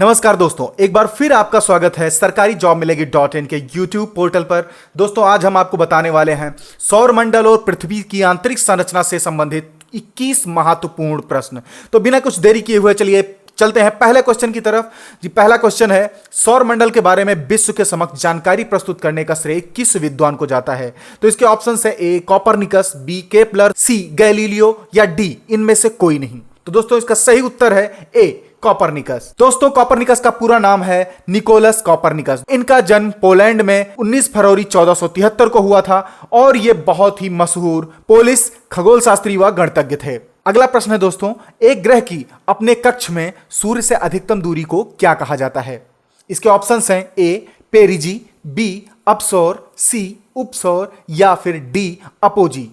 नमस्कार दोस्तों, एक बार फिर आपका स्वागत है सरकारी जॉब मिलेगी .in के YouTube पोर्टल पर। दोस्तों, आज हम आपको बताने वाले हैं सौर मंडल और पृथ्वी की आंतरिक संरचना से संबंधित 21 महत्वपूर्ण प्रश्न। तो बिना कुछ देरी किए हुए चलिए चलते हैं पहले क्वेश्चन की तरफ। जी, पहला क्वेश्चन है, सौर मंडल के बारे में विश्व के समक्ष जानकारी प्रस्तुत करने का श्रेय किस विद्वान को जाता है? तो इसके ऑप्शंस है ए कोपरनिकस, बी केपलर, सी गैलीलियो या डी इनमें से कोई नहीं। तो दोस्तों, इसका सही उत्तर है ए कोपरनिकस। दोस्तों, कोपरनिकस का पूरा नाम है निकोलस कोपरनिकस। इनका जन्म पोलैंड में 19 फरवरी 1473 को हुआ था और ये बहुत ही मशहूर पोलिश खगोलशास्त्री व गणितज्ञ थे। अगला प्रश्न है दोस्तों, एक ग्रह की अपने कक्ष में सूर्य से अधिकतम दूरी को क्या कहा जाता है? इसके ऑप्शंस हैं ए पेरिजी, बी अपसौर, सी उपसौर या फिर डी अपोजी।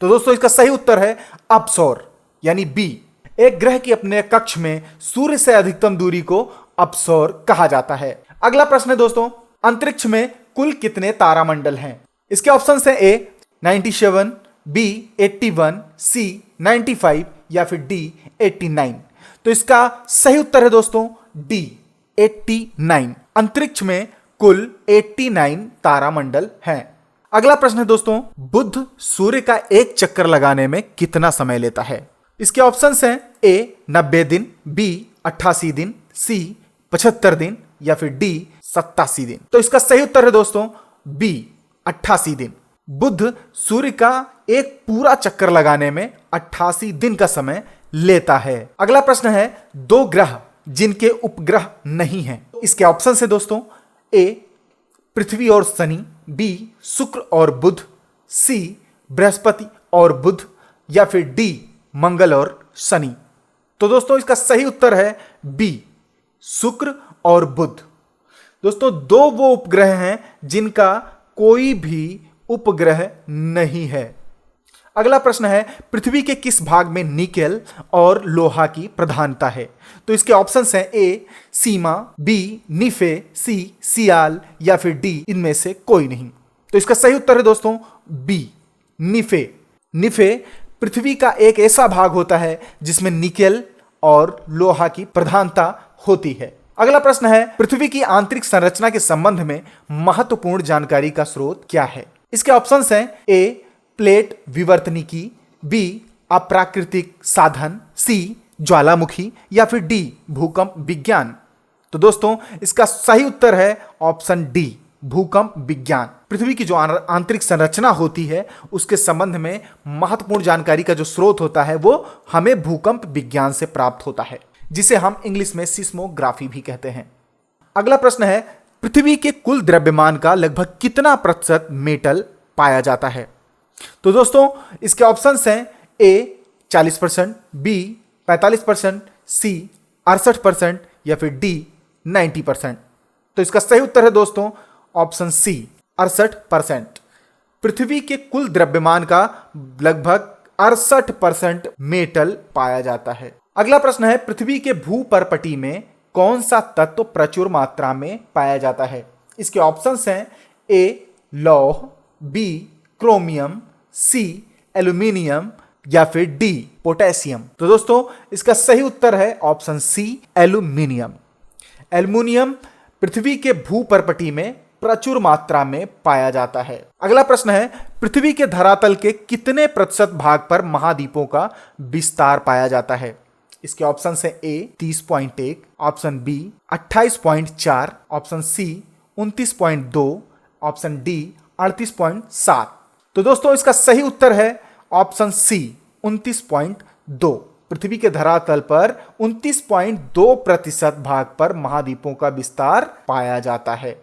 तो दोस्तों, इसका सही उत्तर है अपसौर यानी बी। एक ग्रह की अपने कक्ष में सूर्य से अधिकतम दूरी को अपसौर कहा जाता है। अगला प्रश्न है दोस्तों, अंतरिक्ष में कुल कितने तारामंडल हैं? इसके ऑप्शंस हैं ए 97, बी 81, सी 95 या फिर डी 89। तो इसका सही उत्तर है दोस्तों डी 89। अंतरिक्ष में कुल 89 तारामंडल हैं। अगला प्रश्न है दोस्तों, बुध सूर्य का एक चक्कर लगाने में कितना समय लेता है? इसके ऑप्शंस हैं ए 90 दिन, बी 88 दिन, सी 75 दिन या फिर डी 87 दिन। तो इसका सही उत्तर है दोस्तों बी 88 दिन। बुध सूर्य का एक पूरा चक्कर लगाने में 88 दिन का समय लेता है। अगला प्रश्न है, दो ग्रह जिनके उपग्रह नहीं हैं। इसके ऑप्शन है दोस्तों ए पृथ्वी और शनि, बी शुक्र और बुध, सी बृहस्पति और बुध या फिर डी मंगल और शनि। तो दोस्तों, इसका सही उत्तर है बी शुक्र और बुध। दोस्तों, दो वो उपग्रह हैं जिनका कोई भी उपग्रह नहीं है। अगला प्रश्न है, पृथ्वी के किस भाग में निकेल और लोहा की प्रधानता है? तो इसके ऑप्शंस हैं ए सीमा, बी निफे, सी सियाल या फिर डी इनमें से कोई नहीं। तो इसका सही उत्तर है दोस्तों बी निफे। निफे पृथ्वी का एक ऐसा भाग होता है जिसमें निकेल और लोहा की प्रधानता होती है। अगला प्रश्न है, पृथ्वी की आंतरिक संरचना के संबंध में महत्वपूर्ण जानकारी का स्रोत क्या है? इसके ऑप्शंस हैं ए प्लेट विवर्तनिकी, बी अप्राकृतिक साधन, सी ज्वालामुखी या फिर डी भूकंप विज्ञान। तो दोस्तों, इसका सही उत्तर है ऑप्शन डी भूकंप विज्ञान। पृथ्वी की जो आंतरिक संरचना होती है उसके संबंध में महत्वपूर्ण जानकारी का जो स्रोत होता है वो हमें भूकंप विज्ञान से प्राप्त होता है, जिसे हम इंग्लिश में सिस्मोग्राफी भी कहते हैं। अगला प्रश्न है, पृथ्वी के कुल द्रव्यमान का लगभग कितना प्रतिशत मेटल पाया जाता है? तो दोस्तों, इसके ऑप्शंस हैं ए 40%, बी 45%, सी 68% या फिर डी 90%। तो इसका सही उत्तर है दोस्तों ऑप्शन सी 68%। पृथ्वी के कुल द्रव्यमान का लगभग 68% मेटल पाया जाता है। अगला प्रश्न है, पृथ्वी के भूपर्पटी में कौन सा तत्व प्रचुर मात्रा में पाया जाता है? इसके ऑप्शंस हैं ए लौह, बी क्रोमियम, सी एल्यूमिनियम या फिर डी पोटेशियम। तो दोस्तों, इसका सही उत्तर है ऑप्शन सी एल्यूमिनियम। एल्यूमिनियम पृथ्वी के भूपर्पटी में प्रचुर मात्रा में पाया जाता है। अगला प्रश्न है, पृथ्वी के धरातल के कितने प्रतिशत भाग पर महाद्वीपों का विस्तार पाया जाता है? इसके ऑप्शन है A 30.1, option B 28.4, option C 29.2, option D 38.7। तो दोस्तों, इसका सही उत्तर है ऑप्शन सी 29.2। पृथ्वी के धरातल पर 29.2% भाग पर महाद्वीपों का विस्तार पाया जाता है।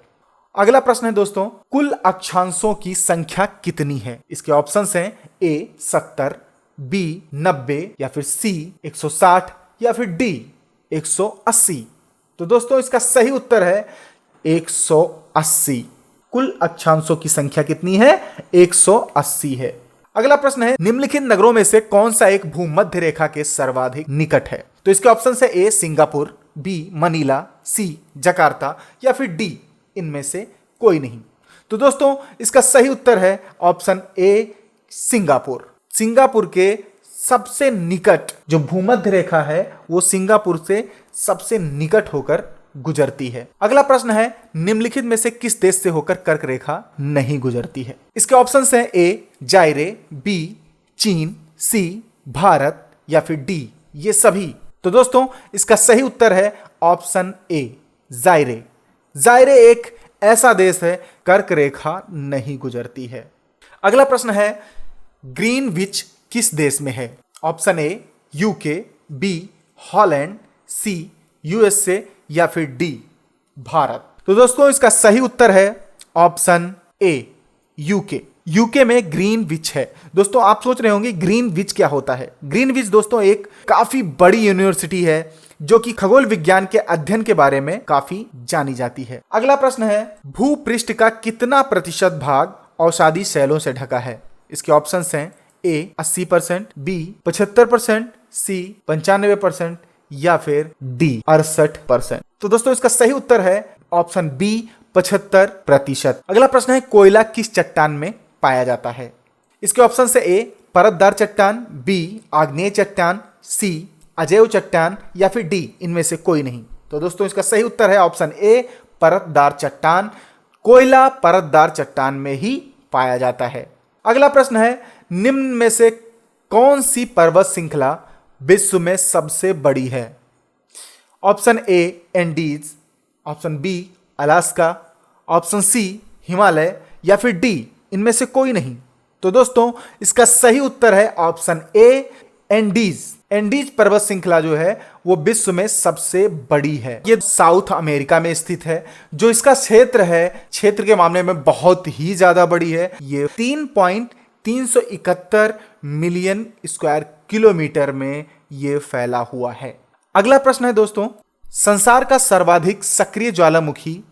अगला प्रश्न है दोस्तों, कुल अक्षांशों की संख्या कितनी है? इसके ऑप्शंस हैं ए 70, बी 90 या फिर सी 160 या फिर डी 180। तो दोस्तों, इसका सही उत्तर है 180। कुल अक्षांशों की संख्या कितनी है? 180 है। अगला प्रश्न है, निम्नलिखित नगरों में से कौन सा एक भूमध्य रेखा के सर्वाधिक निकट है? तो इसके ऑप्शन है ए सिंगापुर, बी मनीला, सी जकार्ता या फिर डी इनमें से कोई नहीं। तो दोस्तों, इसका सही उत्तर है ऑप्शन ए सिंगापुर। सिंगापुर के सबसे निकट जो भूमध्य रेखा है वो सिंगापुर से सबसे निकट होकर गुजरती है। अगला प्रश्न है, निम्नलिखित में से किस देश से होकर कर्क रेखा नहीं गुजरती है? इसके ऑप्शंस हैं ए जायरे, बी चीन, सी भारत या फिर डी ये सभी। तो दोस्तों इसका सही उत्तर है ऑप्शन ए जायरे। जायरे एक ऐसा देश है कर्क रेखा नहीं गुजरती है। अगला प्रश्न है, ग्रीनविच किस देश में है? Option A UK, B Holland, C USA या फिर डी भारत। तो दोस्तों इसका सही उत्तर है ऑप्शन ए यूके। यूके में ग्रीनविच है। दोस्तों आप सोच रहे होंगे ग्रीनविच क्या होता है? ग्रीनविच दोस्तों एक काफी बड़ी यूनिवर्सिटी है जो कि खगोल विज्ञान के अध्ययन के बारे में काफी जानी जाती है। अगला प्रश्न है, भूपृष्ठ का कितना प्रतिशत भाग औषधि शैलों से ढका है? इसके ऑप्शंस हैं ए 80%, बी 75%, सी 95% या फिर डी 68%। तो दोस्तों इसका सही उत्तर है ऑप्शन बी 75%। अगला प्रश्न है, कोयला किस चट्टान में पाया जाता है? इसके ऑप्शन से ए परतदार चट्टान, बी आग्नेय चट्टान, सी अजैव चट्टान या फिर डी इनमें से कोई नहीं। तो दोस्तों इसका सही उत्तर है ऑप्शन ए परतदार चट्टान। कोयला परतदार चट्टान में ही पाया जाता है। अगला प्रश्न है, निम्न में से कौन सी पर्वत श्रृंखला विश्व में सबसे बड़ी है? Option A Andes, option B Alaska, option C Himalaya या फिर डी इनमें से कोई नहीं। तो दोस्तों इसका सही उत्तर है ऑप्शन ए एंडीज। एंडीज पर्वत श्रृंखला जो है वो विश्व में सबसे बड़ी है। ये साउथ अमेरिका में स्थित है। जो इसका क्षेत्र है, क्षेत्र के मामले में बहुत ही ज्यादा बड़ी है। ये 3.371 मिलियन स्क्वायर किलोमीटर में ये फैला हुआ है। अगला प्रश्न है दोस्तों, संसार का सर्वाधिक सक्रिय ज्वालामुखी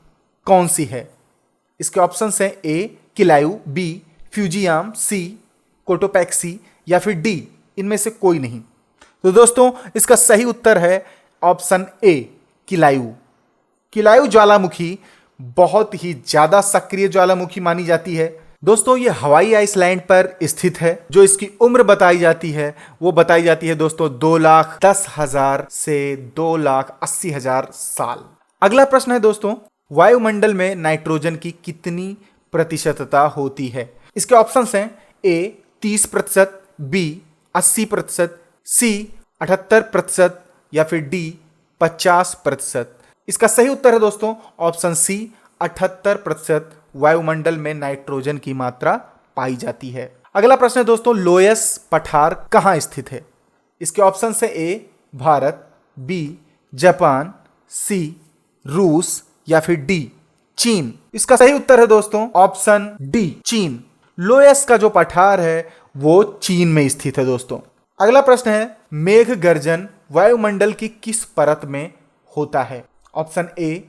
कौन सी है? इसके ऑप्शन हैं ए किलायू, बी फ्यूजियाम, सी कोटोपैक्सी या फिर डी इनमें से कोई नहीं। तो दोस्तों इसका सही उत्तर है ऑप्शन ए किलायू। किलायू ज्वालामुखी बहुत ही ज्यादा सक्रिय ज्वालामुखी मानी जाती है। दोस्तों ये हवाई आइसलैंड पर स्थित है। जो इसकी उम्र बताई जाती है वो बताई जाती है दोस्तों 2,10,000 से 2,80,000 साल। अगला प्रश्न है दोस्तों, वायुमंडल में नाइट्रोजन की कितनी प्रतिशतता होती है? इसके ऑप्शंस हैं ए 30%, बी 80%, सी 78% या फिर डी 50%। इसका सही उत्तर है दोस्तों ऑप्शन सी 78% वायुमंडल में नाइट्रोजन की मात्रा पाई जाती है। अगला प्रश्न है दोस्तों, लोयस पठार कहां स्थित है? इसके ऑप्शन है ए भारत, बी जापान, सी रूस या फिर डी चीन। इसका सही उत्तर है दोस्तों ऑप्शन डी चीन। लोयस का जो पठार है वो चीन में स्थित है दोस्तों। अगला प्रश्न है, मेघ गर्जन वायुमंडल की किस परत में होता है? ऑप्शन ए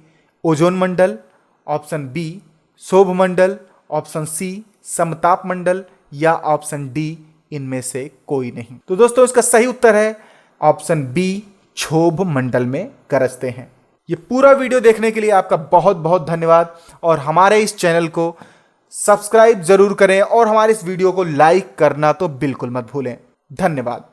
ओजोन मंडल, ऑप्शन बी शोभ मंडल, ऑप्शन सी समताप मंडल या ऑप्शन डी इनमें से कोई नहीं। तो दोस्तों इसका सही उत्तर है ऑप्शन बी क्षोभ मंडल में गरजते हैं। ये पूरा वीडियो देखने के लिए आपका बहुत बहुत धन्यवाद और हमारे इस चैनल को सब्सक्राइब जरूर करें और हमारे इस वीडियो को लाइक करना तो बिल्कुल मत भूलें। धन्यवाद।